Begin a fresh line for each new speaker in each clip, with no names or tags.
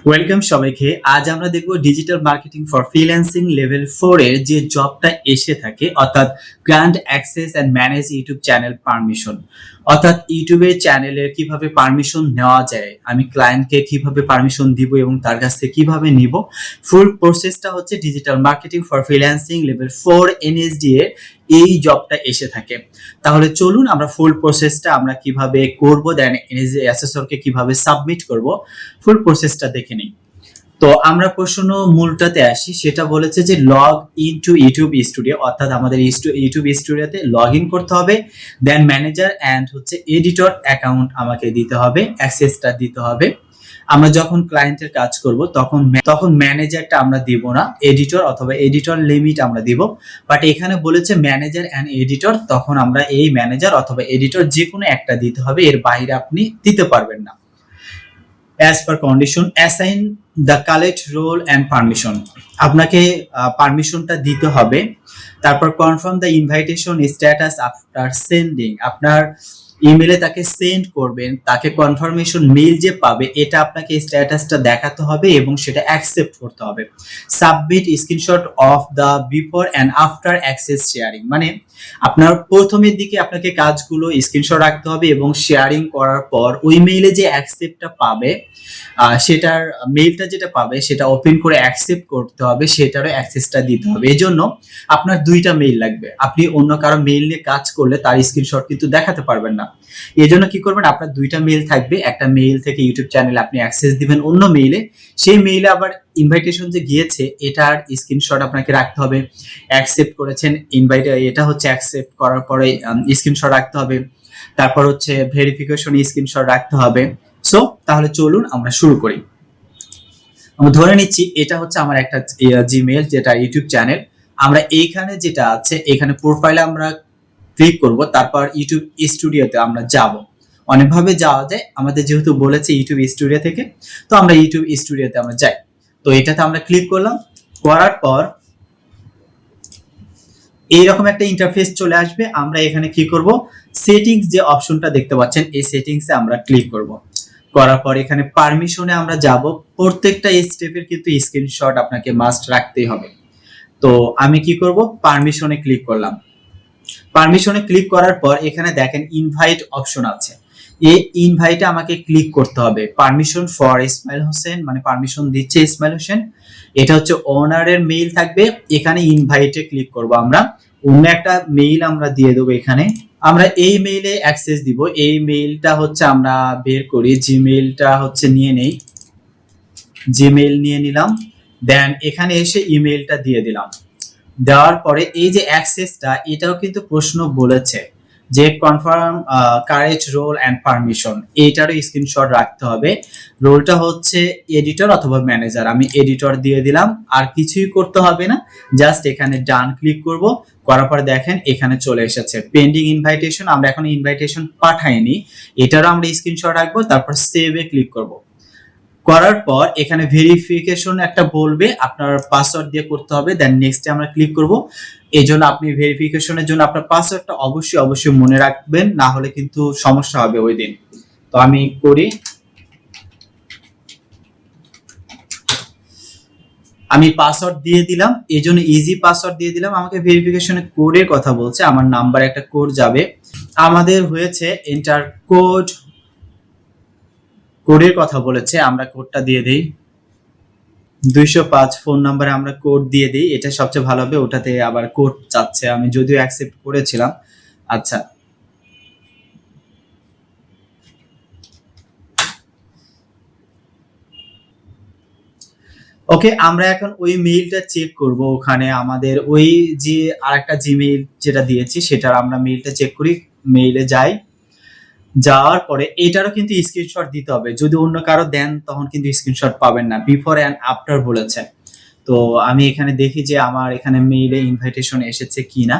Welcome সবাইকে। আজ আমরা দেখব digital marketing for freelancing level 4 এর যে জবটা এসে থাকে, অর্থাৎ grant access and manage YouTube channel permission. অর্থাৎ ইউটিউবের চ্যানেলের কিভাবে পারমিশন নেওয়া যায়, আমি ক্লায়েন্টকে কিভাবে পারমিশন দিব এবং তার কাছ থেকে কিভাবে নিব, ফুল প্রসেসটা হচ্ছে digital marketing for freelancing level 4 NSD এর এই জবটা এসে থাকে। তাহলে চলুন আমরা ফুল প্রসেসটা আমরা কিভাবে করব, দেন এনএসডি অ্যাসেসরকে কিভাবে সাবমিট করব, ফুল প্রসেসটা দেখে নিই। তো আমরা প্রশ্ন মূলটাতে আসি। সেটা বলেছে যে log in to YouTube studio, অর্থাৎ আমাদের ইউটিউব স্টুডিওতে লগ ইন করতে হবে, দেন ম্যানেজার অ্যান্ড হচ্ছে এডিটর অ্যাকাউন্ট আমাকে দিতে হবে, অ্যাক্সেসটা দিতে হবে। আমরা যখন ক্লায়েন্টের কাজ করব তখন ম্যানেজারটা আমরা দিব না, এডিটর অথবা এডিটর লিমিট আমরা দিব। বাট এখানে বলেছে ম্যানেজার অ্যান্ড এডিটর, তখন আমরা এই ম্যানেজার অথবা এডিটর যে কোনো একটা দিতে হবে, এর বাইরে আপনি দিতে পারবেন না। as per condition assign the collect role and permission, আপনাকে পারমিশনটা দিতে হবে। তারপর confirm the invitation status after sending, আপনার ইমেলে তাকে সেন্ড করবেন, তাকে কনফার্মেশন মেইল যে পাবে এটা আপনাকে স্ট্যাটাসটা দেখাতে হবে এবং সেটা অ্যাকসেপ্ট করতে হবে। Submit screenshot of the before and after access sharing, মানে আপনার প্রথমের দিকে আপনাকে কাজগুলো স্ক্রিনশট রাখতে হবে এবং শেয়ারিং করার পর ওই মেইলে যে অ্যাকসেপ্টটা পাবে, সেটার মেইলটা যেটা পাবে সেটা ওপেন করে অ্যাকসেপ্ট করতে হবে, সেটারও অ্যাক্সেসটা দিতে হবে। এই জন্য আপনার দুইটা মেইল লাগবে। আপনি অন্য কারো মেইল নিয়ে কাজ করলে তার স্ক্রিনশট কিন্তু দেখাতে পারবেন না। এই জন্য কি করবেন, আপনার দুইটা মেইল থাকবে। একটা মেইল থেকে ইউটিউব চ্যানেলে আপনি অ্যাক্সেস দিবেন অন্য মেইলে, সেই মেইলে আবার ইনভাইটেশন যে গিয়েছে এটার স্ক্রিনশট আপনাকে রাখতে হবে। অ্যাকসেপ্ট করেছেন ইনভাইট, এটা হচ্ছে অ্যাকসেপ্ট করার পরে স্ক্রিনশট রাখতে হবে। তারপর হচ্ছে ভেরিফিকেশন স্ক্রিনশট রাখতে হবে। সো তাহলে চলুন আমরা শুরু করি। আমরা ধরে নিচ্ছি এটা হচ্ছে আমার একটা জিমেইল, যেটা ইউটিউব চ্যানেল। আমরা এইখানে যেটা আছে এখানে প্রোফাইলে আমরা ক্লিক করব, তারপর ইউটিউব স্টুডিওতে আমরা যাব। অনেকভাবে যাওয়া যায়, আমাদের যেহেতু বলেছে ইউটিউব স্টুডিও থেকে, তো আমরা ইউটিউব স্টুডিওতে আমরা যাই। তো এটাতে আমরা ক্লিক করলাম, করার পর এইরকম একটা ইন্টারফেস চলে আসবে। আমরা এখানে কি করব, সেটিংস যে অপশনটা দেখতে পাচ্ছেন এই সেটিংসে আমরা ক্লিক করব। করার পর এখানে পারমিশনে আমরা যাব। প্রত্যেকটা স্টেপের কিন্তু স্ক্রিনশট আপনাকে মাস্ট রাখতেই হবে। তো আমি কি করব, পারমিশনে ক্লিক করলাম। পারমিশনে ক্লিক করার পর এখানে দেখেন ইনভাইট অপশন আছে, এই ইনভাইটে আমাকে ক্লিক করতে হবে। পারমিশন ফর ইসমাইল হোসেন, মানে পারমিশন দিচ্ছে ইসমাইল হোসেন, এটা হচ্ছে ওনারের মেইল থাকবে। এখানে ইনভাইটে ক্লিক করব, আমরা অন্য একটা মেইল আমরা দিয়ে দেবো। এখানে আমরা এই মেইলে অ্যাক্সেস দিব। এই মেইলটা হচ্ছে আমরা বের করি, জিমেইলটা হচ্ছে নিয়ে নেই, জিমেইল নিয়ে নিলাম। দেন এখানে এসে ইমেইলটা দিয়ে দিলাম। দেওয়ার পরে এই যে অ্যাক্সেসটা, এটাও কিন্তু প্রশ্ন বলেছে যে confirm correct role and permission, এইটারও স্ক্রিনশট রাখতে হবে। রোলটা হচ্ছে এডিটর অথবা ম্যানেজার, আমি এডিটর দিয়ে দিলাম। আর কিছুই করতে হবে না, জাস্ট এখানে ডান ক্লিক করব। করার পরে দেখেন এখানে চলে এসেছে পেন্ডিং ইনভাইটেশন, আমরা এখন ইনভাইটেশন পাঠাইনি, এটারও আমরা স্ক্রিনশট রাখবো। তারপর সেভে ক্লিক করব। করার পর এখানে ভেরিফিকেশন একটা বলবে, আপনার পাসওয়ার্ড দিয়ে করতে হবে। দেন নেক্সটে আমরা ক্লিক করব। এই জন্য আপনি ভেরিফিকেশনের জন্য আপনার পাসওয়ার্ডটা অবশ্যই মনে রাখবেন, না হলে কিন্তু সমস্যা হবে ওই দিন। তো আমি করি, আমি পাসওয়ার্ড দিয়ে দিলাম। এই জন্য ইজি পাসওয়ার্ড দিয়ে দিলাম। আমাকে ভেরিফিকেশনের কোডের কথা বলছে, আমার নাম্বার একটা কোড যাবে। আমাদের হয়েছে এন্টার কোড, কোডের কথা বলেছে, আমরা কোডটা দিয়ে দেই। 205 ফোন নাম্বারে আমরা কোড দিয়ে দিই, এটা সবচেয়ে ভালো হবে। ওটাতে আবার কোড চাচ্ছে, আমি যদিও অ্যাকসেপ্ট করেছিলাম। আচ্ছা, ওকে, আমরা এখন ওই মেইলটা চেক করব। ওখানে আমাদের ওই যে আরেকটা জিমেইল যেটা দিয়েছি সেটার আমরা মেইলটা চেক করি। মেইলে যাই, যাওয়ার পরে এটারও কিন্তু স্ক্রিনশট দিতে হবে। যদি অন্য কারো দেন তখন কিন্তু স্ক্রিনশট পাবেন না, বিফোর অ্যান্ড আফটার বলেছে। তো আমি এখানে দেখি যে আমার এখানে মেইলে ইনভাইটেশন এসেছে কিনা।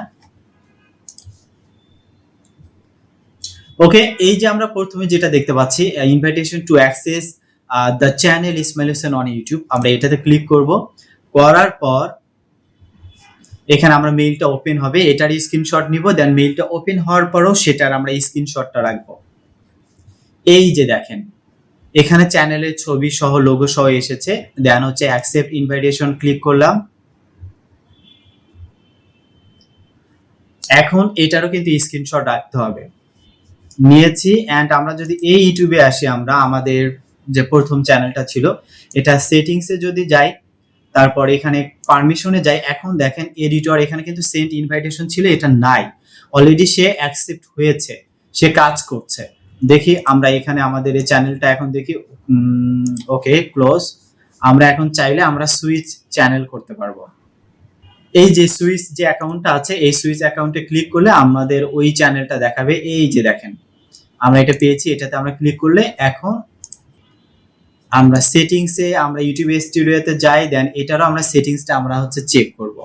ওকে, এই যে আমরা প্রথমে যেটা দেখতে পাচ্ছি invitation to access the channel Ismail Hossain on YouTube, আমরা এটাতে ক্লিক করব। করার পর এখানে আমরা মেইলটা ওপেন হবে, এটার স্ক্রিনশট নিব। দেন মেইলটা ওপেন হওয়ার পরও সেটার আমরা স্ক্রিনশটটা রাখবো। এই যে দেখেন এখানে চ্যানেলের ছবি সহ লোগো সহ এসেছে। দেন হচ্ছে অ্যাকসেপ্ট ইনভাইটেশন ক্লিক করলাম। এখন এটারও কিন্তু স্ক্রিনশট রাখতে হবে। নিয়েছি। অ্যান্ড আমরা যদি এই ইউটিউবে আসি, আমরা আমাদের যে প্রথম চ্যানেলটা ছিল এটা সেটিংসে যদি যাই, তারপর এখানে পারমিশনে যাই, এখন দেখেন এডিটর এখানে কিন্তু সেন্ড ইনভাইটেশন ছিল, এটা নাই। অলরেডি সে অ্যাকসেপ্ট হয়েছে, সে কাজ করছে। দেখি আমরা এখানে আমাদের এই চ্যানেলটা এখন দেখি। ওকে, ক্লোজ। আমরা এখন চাইলে আমরা সুইচ চ্যানেল করতে পারবো। এই যে সুইচ যে অ্যাকাউন্টটা আছে, এই সুইচ অ্যাকাউন্টে ক্লিক করলে আমাদের ওই চ্যানেলটা দেখাবে। এই যে দেখেন আমরা এটা পেয়েছি, এটাতে আমরা ক্লিক করলে এখন আমরা সেটিংসে আমরা ইউটিউব স্টুডিওতে যাই। দেন এটারও আমরা সেটিংসটা আমরা হচ্ছে চেক করব।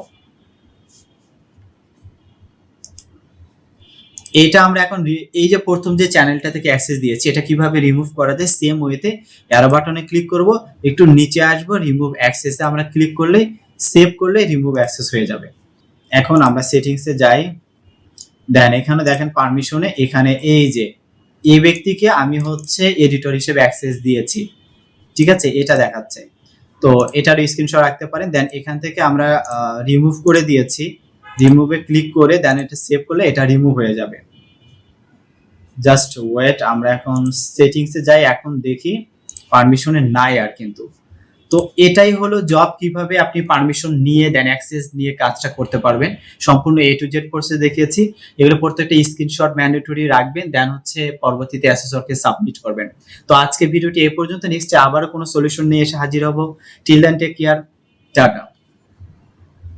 এটা আমরা এখন এই যে প্রথম যে চ্যানেলটা থেকে অ্যাক্সেস দিয়েছি এটা কিভাবে রিমুভ করা যায়, সেম ওয়েতে অ্যারো বাটনে ক্লিক করব, একটু নিচে আসবো, রিমুভ অ্যাক্সেসে আমরা ক্লিক করলে সেভ করলে রিমুভ অ্যাক্সেস হয়ে যাবে। এখন আমরা সেটিংসে যাই। দেন এখানে দেখেন পারমিশনে এখানে এই যে এই ব্যক্তিকে আমি হচ্ছে এডিটর হিসেবে অ্যাক্সেস দিয়েছি, ঠিক আছে, এটা দেখাচ্ছে। তো এটার স্ক্রিনশট রাখতে পারেন। দেন এখান থেকে আমরা রিমুভ করে দিয়েছি, রিমুভে ক্লিক করে দেন এটা সেভ করলে এটা রিমুভ হয়ে যাবে। জাস্ট ওয়েট, আমরা এখন সেটিংসে যাই, এখন দেখি পারমিশনে নাই আর কিন্তু। তো এটাই হলো জব, কিভাবে আপনি পারমিশন নিয়ে দেন অ্যাক্সেস নিয়ে কাজটা করতে পারবেন। সম্পূর্ণ A to Z কোর্সে দেখিয়েছি। এগুলো প্রত্যেকটা স্ক্রিনশট ম্যান্ডেটরি রাখবেন, দেন হচ্ছে পরবর্তীতে অ্যাসেসরকে সাবমিট করবেন। তো আজকে ভিডিওটি এই পর্যন্ত, নেক্সটে আবারও কোনো সলিউশন নিয়ে এসে হাজির হব। Till then take care, tata.